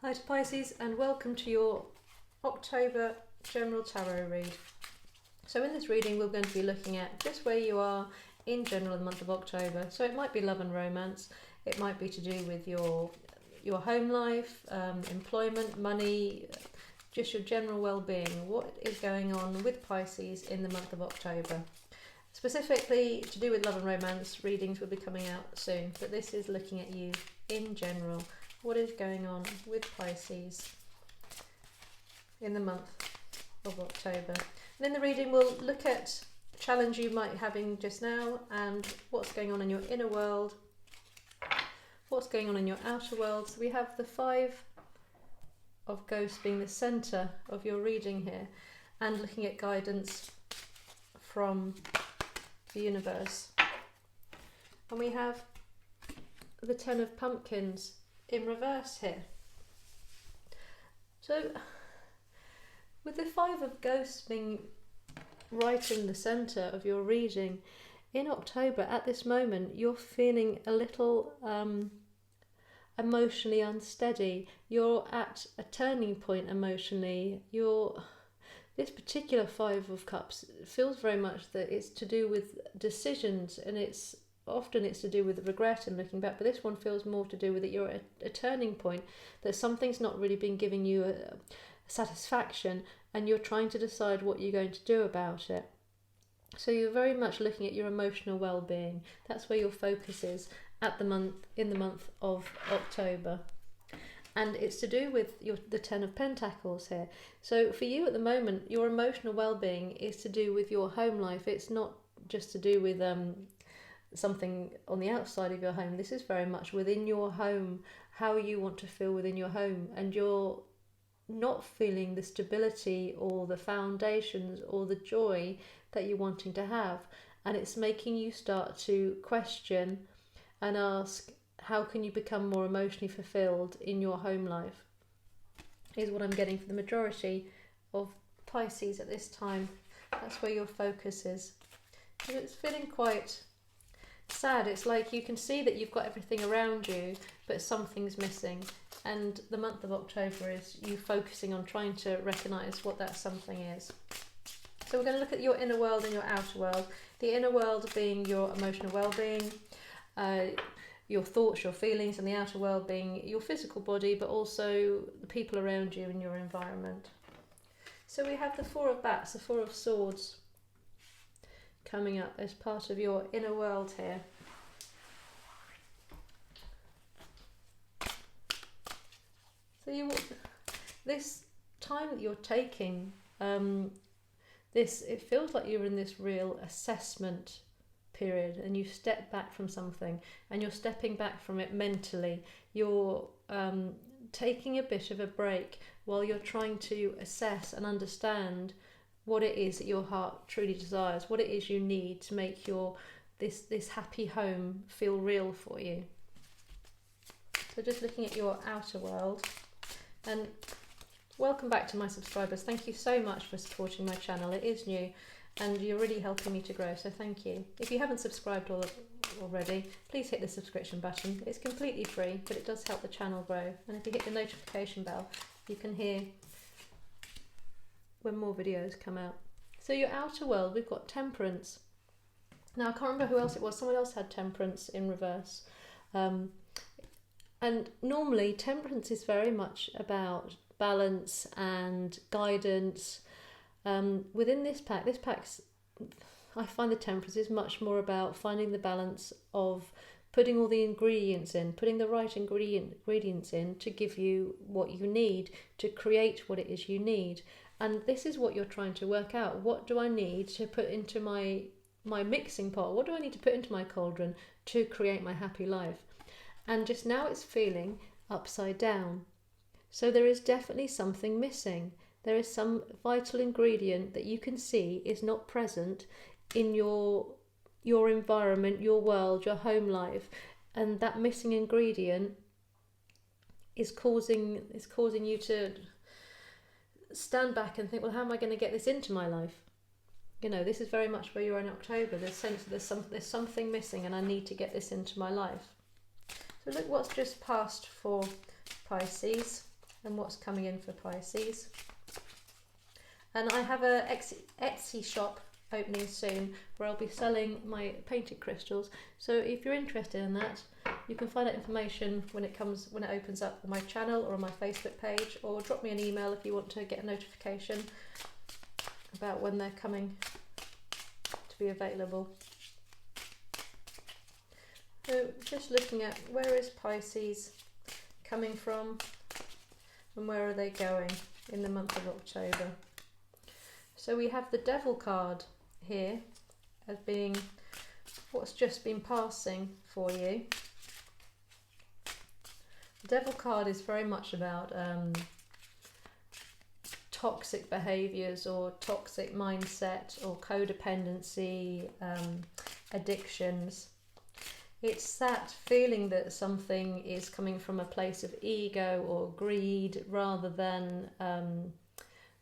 Hi to Pisces, and welcome to your October General Tarot read. So in this reading we're going to be looking at just where you are in general in the month of October. So it might be love and romance, it might be to do with your home life, employment, money, just your general well-being. What is going on with Pisces in the month of October? Specifically to do with love and romance, readings will be coming out soon, but this is looking at you in general. What is going on with Pisces in the month of October? And in the reading we'll look at a challenge you might be having just now and what's going on in your inner world, what's going on in your outer world. So we have the Five of Ghosts being the centre of your reading here, and looking at guidance from the universe. And we have the Ten of Pumpkins in reverse here. So with the Five of Ghosts being right in the centre of your reading, in October at this moment you're feeling a little emotionally unsteady. You're at a turning point emotionally. This particular Five of Cups feels very much that it's to do with decisions, and often it's to do with regret and looking back, but this one feels more to do with that you're at a turning point, that something's not really been giving you a satisfaction and you're trying to decide what you're going to do about it. So you're very much looking at your emotional well-being. That's where your focus is in the month of October. And it's to do with the Ten of Pentacles here. So for you at the moment, your emotional well-being is to do with your home life. It's not just to do with something on the outside of your home. This is very much within your home, how you want to feel within your home, and you're not feeling the stability or the foundations or the joy that you're wanting to have, and it's making you start to question and ask, how can you become more emotionally fulfilled in your home life, is what I'm getting for the majority of Pisces at this time. That's where your focus is. And it's feeling quite sad. It's like you can see that you've got everything around you, but something's missing. And the month of October is you focusing on trying to recognise what that something is. So we're going to look at your inner world and your outer world. The inner world being your emotional well-being, your thoughts, your feelings, and the outer world being your physical body, but also the people around you and your environment. So we have the Four of Bats, the Four of Swords coming up as part of your inner world here. So this time that you're taking, it feels like you're in this real assessment period, and you step back from something and you're stepping back from it mentally. You're taking a bit of a break while you're trying to assess and understand what it is that your heart truly desires, what it is you need to make this happy home feel real for you. So just looking at your outer world. And welcome back to my subscribers. Thank you so much for supporting my channel. It is new and you're really helping me to grow, so thank you. If you haven't subscribed already, please hit the subscription button. It's completely free, but it does help the channel grow. And if you hit the notification bell, you can hear when more videos come out. So your outer world, we've got Temperance. Now I can't remember who else it was. Someone else had Temperance in reverse. And normally Temperance is very much about balance and guidance. Within this pack's, I find the Temperance is much more about finding the balance of putting all the ingredients in, putting the right ingredients in to give you what you need, to create what it is you need. And this is what you're trying to work out. What do I need to put into my mixing pot? What do I need to put into my cauldron to create my happy life? And just now it's feeling upside down. So there is definitely something missing. There is some vital ingredient that you can see is not present in your environment, your world, your home life. And that missing ingredient is causing you to stand back and think, well, how am I going to get this into my life? You know, this is very much where you're in October. There's something missing and I need to get this into my life. So look what's just passed for Pisces. and what's coming in for Pisces. And I have a Etsy shop opening soon where I'll be selling my painted crystals. So if you're interested in that, you can find out information when it opens up on my channel or on my Facebook page, or drop me an email if you want to get a notification about when they're coming to be available. So just looking at where is Pisces coming from and where are they going in the month of October. So we have the Devil card here as being what's just been passing for you. The Devil card is very much about toxic behaviours or toxic mindset or codependency, addictions. It's that feeling that something is coming from a place of ego or greed rather than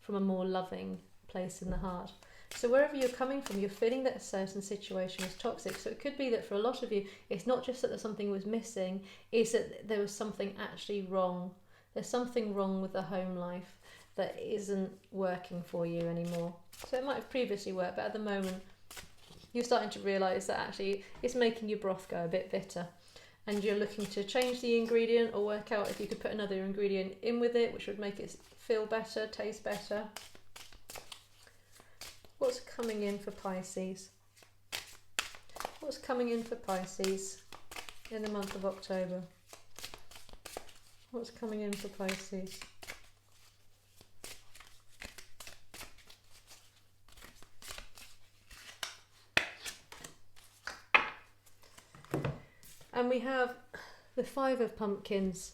from a more loving place in the heart. So wherever you're coming from, you're feeling that a certain situation is toxic. So it could be that for a lot of you, it's not just that something was missing, it's that there was something actually wrong. There's something wrong with the home life that isn't working for you anymore. So it might have previously worked, but at the moment, you're starting to realise that actually it's making your broth go a bit bitter. And you're looking to change the ingredient or work out if you could put another ingredient in with it, which would make it feel better, taste better. What's coming in for Pisces? What's coming in for Pisces in the month of October? What's coming in for Pisces? And we have the Five of Pumpkins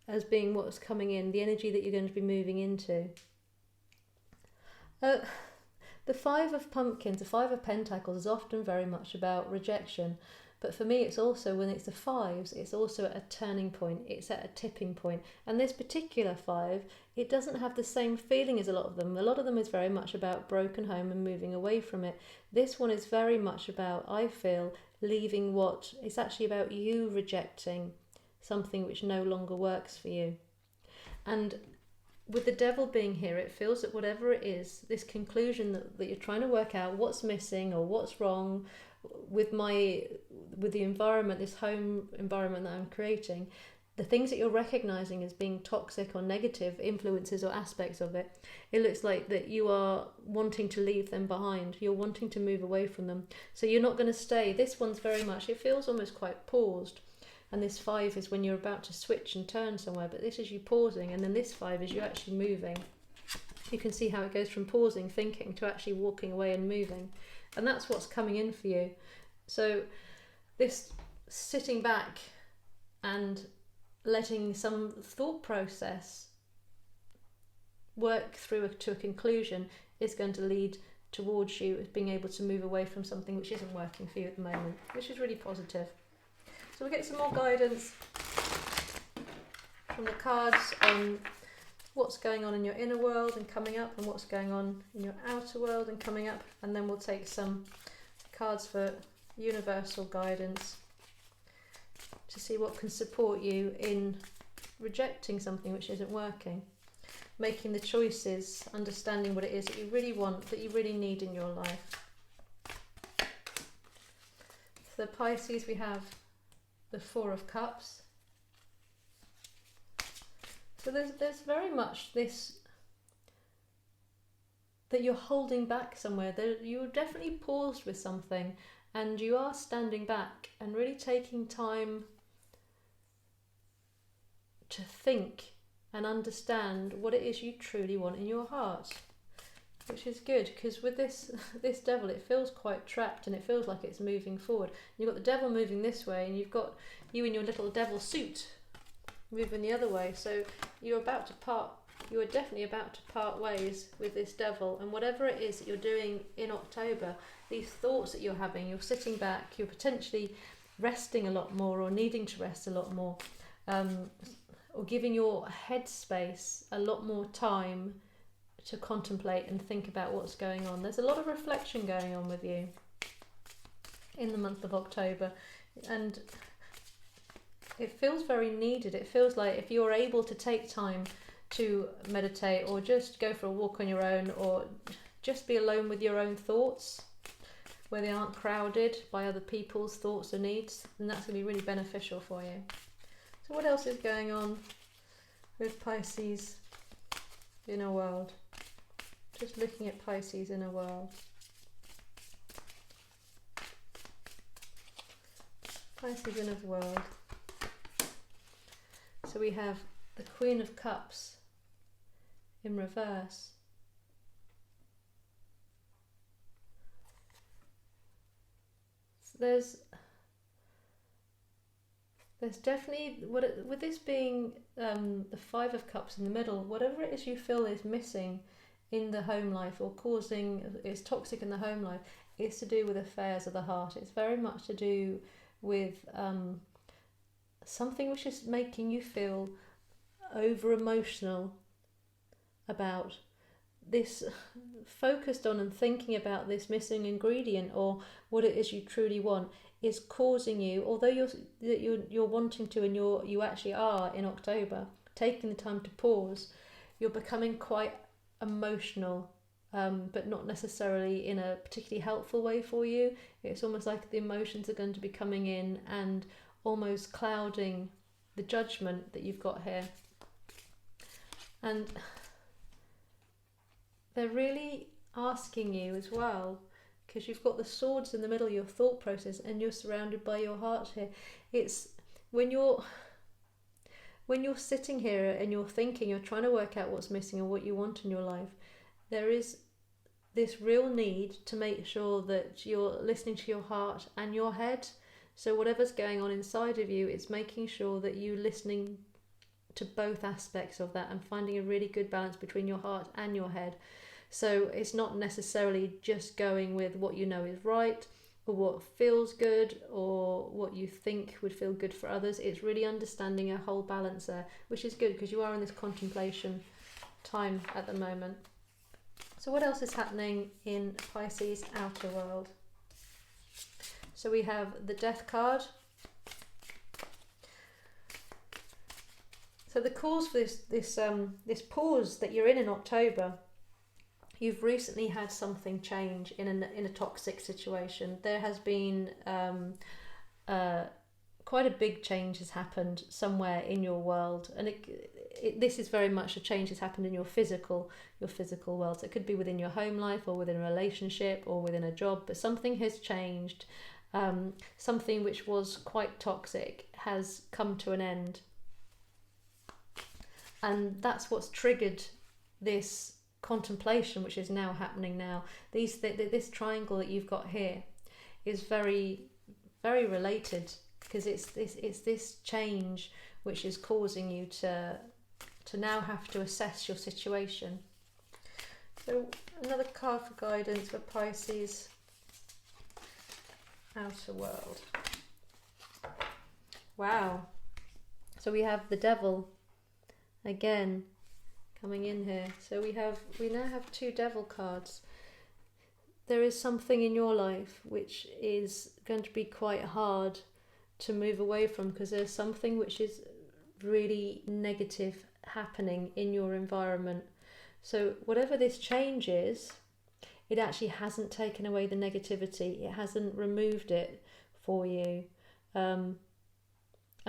as being what's coming in, the energy that you're going to be moving into. The Five of Pumpkins, the Five of Pentacles is often very much about rejection. But for me, it's also, when it's the fives, it's also at a turning point. It's at a tipping point. And this particular five, it doesn't have the same feeling as a lot of them. A lot of them is very much about broken home and moving away from it. This one is very much about, I feel, leaving what, it's actually about you rejecting something which no longer works for you. And with the Devil being here, it feels that whatever it is, this conclusion that you're trying to work out what's missing or what's wrong with the environment, this home environment that I'm creating, the things that you're recognizing as being toxic or negative influences or aspects of it, it looks like that you are wanting to leave them behind. You're wanting to move away from them. So you're not going to stay. This one's very much, it feels almost quite paused. And this five is when you're about to switch and turn somewhere, but this is you pausing, and then this five is you actually moving. You can see how it goes from pausing, thinking, to actually walking away and moving. And that's what's coming in for you. So this sitting back and letting some thought process work through to a conclusion is going to lead towards you being able to move away from something which isn't working for you at the moment, which is really positive. So we'll get some more guidance from the cards on what's going on in your inner world and coming up, and what's going on in your outer world and coming up, and then we'll take some cards for universal guidance to see what can support you in rejecting something which isn't working, making the choices, understanding what it is that you really want, that you really need in your life. For the Pisces, we have the Four of Cups. So there's very much this that you're holding back somewhere, that you're definitely paused with something, and you are standing back and really taking time to think and understand what it is you truly want in your heart, which is good, because with this Devil, it feels quite trapped and it feels like it's moving forward. You've got the Devil moving this way, and you've got you in your little devil suit moving the other way. So you are definitely about to part ways with this Devil, and whatever it is that you're doing in October, these thoughts that you're having, you're sitting back, you're potentially resting a lot more or needing to rest a lot more, or giving your headspace a lot more time to contemplate and think about what's going on. There's a lot of reflection going on with you in the month of October, and it feels very needed. It feels like if you're able to take time to meditate, or just go for a walk on your own, or just be alone with your own thoughts where they aren't crowded by other people's thoughts or needs, and that's going to be really beneficial for you. So what else is going on with Pisces inner world? Just looking at Pisces inner world. Pisces inner world. So we have the Queen of Cups in reverse. So there's definitely, with this being the Five of Cups in the middle, whatever it is you feel is missing in the home life or is toxic in the home life, is to do with affairs of the heart. It's very much to do with something which is making you feel over emotional about this, focused on and thinking about this missing ingredient, or what it is you truly want, is causing you, although you're wanting to, and you actually are in October taking the time to pause, you're becoming quite emotional, but not necessarily in a particularly helpful way for you. It's almost like the emotions are going to be coming in and almost clouding the judgment that you've got here. And they're really asking you as well, because you've got the swords in the middle of your thought process and you're surrounded by your heart here. It's when you're sitting here and you're thinking, you're trying to work out what's missing and what you want in your life, there is this real need to make sure that you're listening to your heart and your head. So whatever's going on inside of you, it's making sure that you're listening to both aspects of that and finding a really good balance between your heart and your head. So it's not necessarily just going with what you know is right, or what feels good, or what you think would feel good for others. It's really understanding a whole balance there, which is good because you are in this contemplation time at the moment. So what else is happening in Pisces outer world? So we have the Death card. So the cause for this pause that you're in October, you've recently had something change in a toxic situation. There has been quite a big change has happened somewhere in your world, and this is very much a change that's happened in your physical world. So it could be within your home life, or within a relationship, or within a job, but something has changed. Something which was quite toxic has come to an end, and that's what's triggered this contemplation, which is now happening now. This triangle that you've got here is very, very related, because it's this change which is causing you to now have to assess your situation. So another card for guidance for Pisces outer world. Wow. So we have the Devil again coming in here. So we now have two Devil cards. There is something in your life which is going to be quite hard to move away from, because there's something which is really negative happening in your environment. So whatever this change is, it actually hasn't taken away the negativity. It hasn't removed it for you. And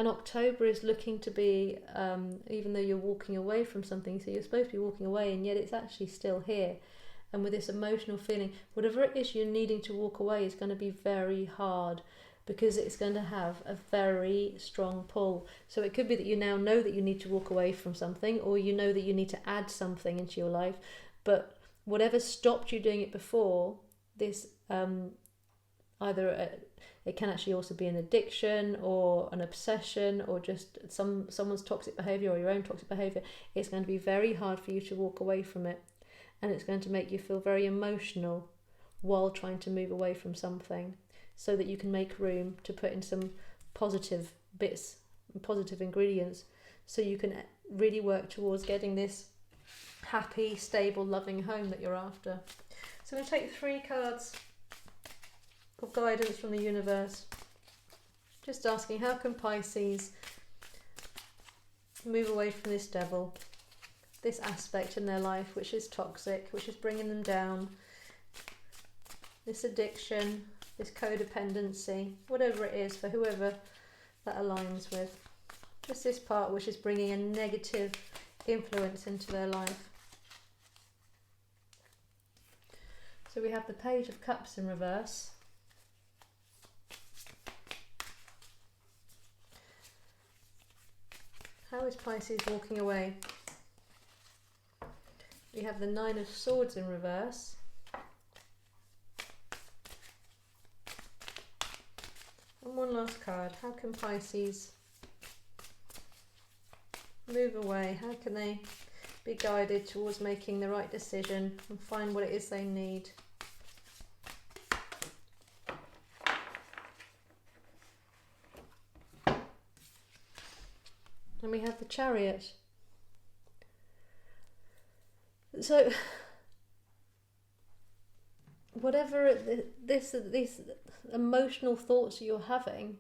October is looking to be, even though you're walking away from something, so you're supposed to be walking away, and yet it's actually still here. And with this emotional feeling, whatever it is you're needing to walk away is going to be very hard, because it's going to have a very strong pull. So it could be that you now know that you need to walk away from something, or you know that you need to add something into your life, but whatever stopped you doing it before, this it can actually also be an addiction or an obsession, or just someone's toxic behaviour or your own toxic behaviour. It's going to be very hard for you to walk away from it, and it's going to make you feel very emotional while trying to move away from something, so that you can make room to put in some positive bits, positive ingredients, so you can really work towards getting this happy, stable, loving home that you're after. So I'm going to take 3 cards of guidance from the universe, just asking, how can Pisces move away from this Devil? this aspect in their life which is toxic, which is bringing them down, this addiction, this codependency, whatever it is for whoever that aligns with. Just this part which is bringing a negative influence into their life. So we have the Page of Cups in reverse. How is Pisces walking away? We have the Nine of Swords in reverse. And one last card. How can Pisces move away? How can they be guided towards making the right decision and find what it is they need? And we have the Chariot. So whatever these emotional thoughts you're having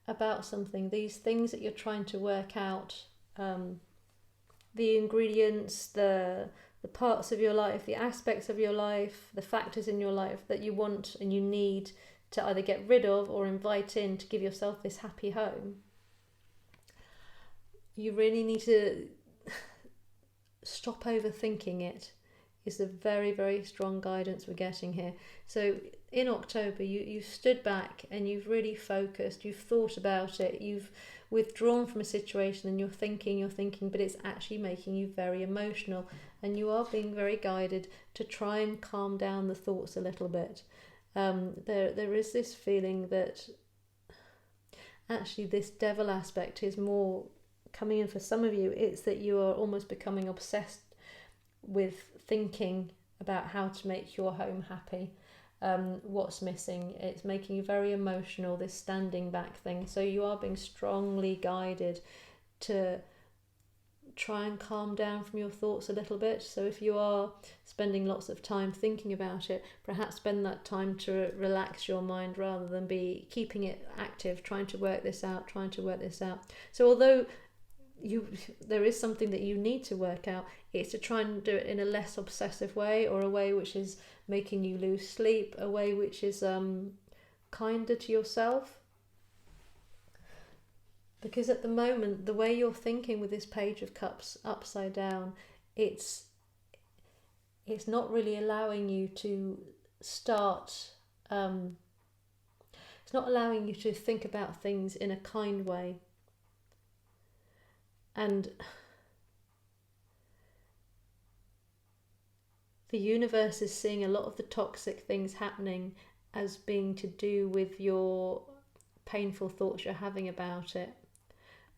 about something, these things that you're trying to work out, the ingredients, the parts of your life, the aspects of your life, the factors in your life that you want and you need to either get rid of or invite in to give yourself this happy home, you really need to stop overthinking it, is the very, very strong guidance we're getting here. So in October, you've stood back and you've really focused, you've thought about it, you've withdrawn from a situation and you're thinking, but it's actually making you very emotional, and you are being very guided to try and calm down the thoughts a little bit. There is this feeling that actually this devil aspect is more coming in for some of you. It's that you are almost becoming obsessed with thinking about how to make your home happy. What's missing? It's making you very emotional, this standing back thing. So you are being strongly guided to try and calm down from your thoughts a little bit. So if you are spending lots of time thinking about it, perhaps spend that time to relax your mind rather than be keeping it active, trying to work this out. So although there is something that you need to work out, it's to try and do it in a less obsessive way, or a way which is making you lose sleep, a way which is kinder to yourself. Because at the moment, the way you're thinking with this Page of Cups upside down, it's not really allowing you to start, it's not allowing you to think about things in a kind way. And the universe is seeing a lot of the toxic things happening as being to do with your painful thoughts you're having about it.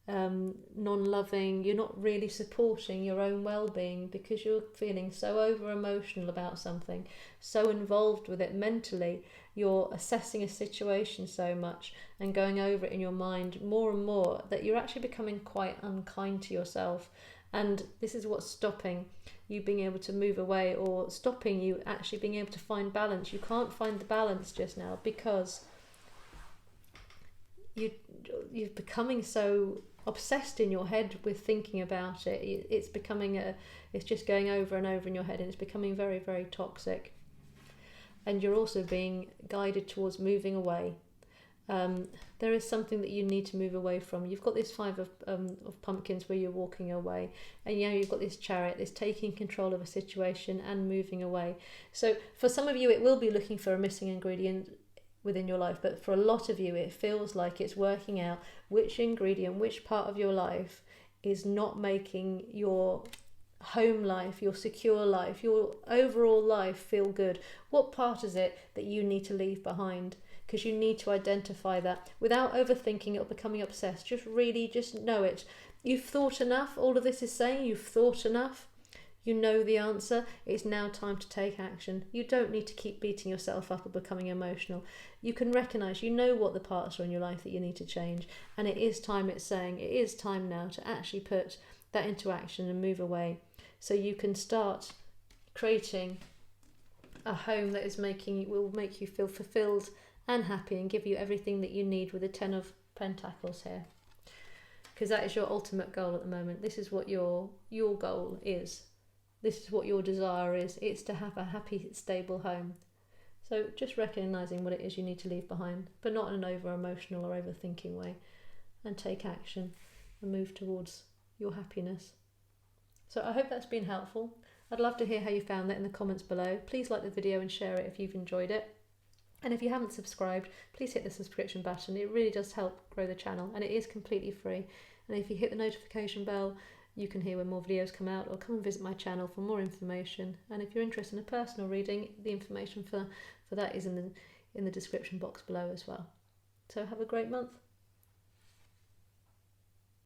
Non-loving, you're not really supporting your own well-being because you're feeling so over-emotional about something, so involved with it mentally. You're assessing a situation so much and going over it in your mind more and more that you're actually becoming quite unkind to yourself. And this is what's stopping you being able to move away, or stopping you actually being able to find balance. You can't find the balance just now because you're becoming so obsessed in your head with thinking about it. It's just going over and over in your head, and it's becoming very, very toxic. And you're also being guided towards moving away. There is something that you need to move away from. You've got this Five of Pumpkins where you're walking away, and you've got this Chariot, this taking control of a situation and moving away. So for some of you, it will be looking for a missing ingredient within your life, but for a lot of you, it feels like it's working out which ingredient, which part of your life is not making your home life, your secure life, your overall life feel good. What part is it that you need to leave behind? Because you need to identify that without overthinking it or becoming obsessed. Just know it. You've thought enough. All of this is saying you've thought enough. You know the answer. It's now time to take action. You don't need to keep beating yourself up or becoming emotional. You can recognise, you know what the parts are in your life that you need to change. And it is time, it's saying, it is time now to actually put that into action and move away. So you can start creating a home that will make you feel fulfilled and happy and give you everything that you need with the Ten of Pentacles here. because that is your ultimate goal at the moment. This is what your goal is. This is what your desire is. It's to have a happy, stable home. So just recognising what it is you need to leave behind, but not in an over-emotional or overthinking way, and take action and move towards your happiness. So I hope that's been helpful. I'd love to hear how you found that in the comments below. Please like the video and share it if you've enjoyed it. And if you haven't subscribed, please hit the subscription button. It really does help grow the channel, and it is completely free. And if you hit the notification bell, you can hear when more videos come out, or come and visit my channel for more information. And if you're interested in a personal reading, the information for that is in the description box below as well. So have a great month.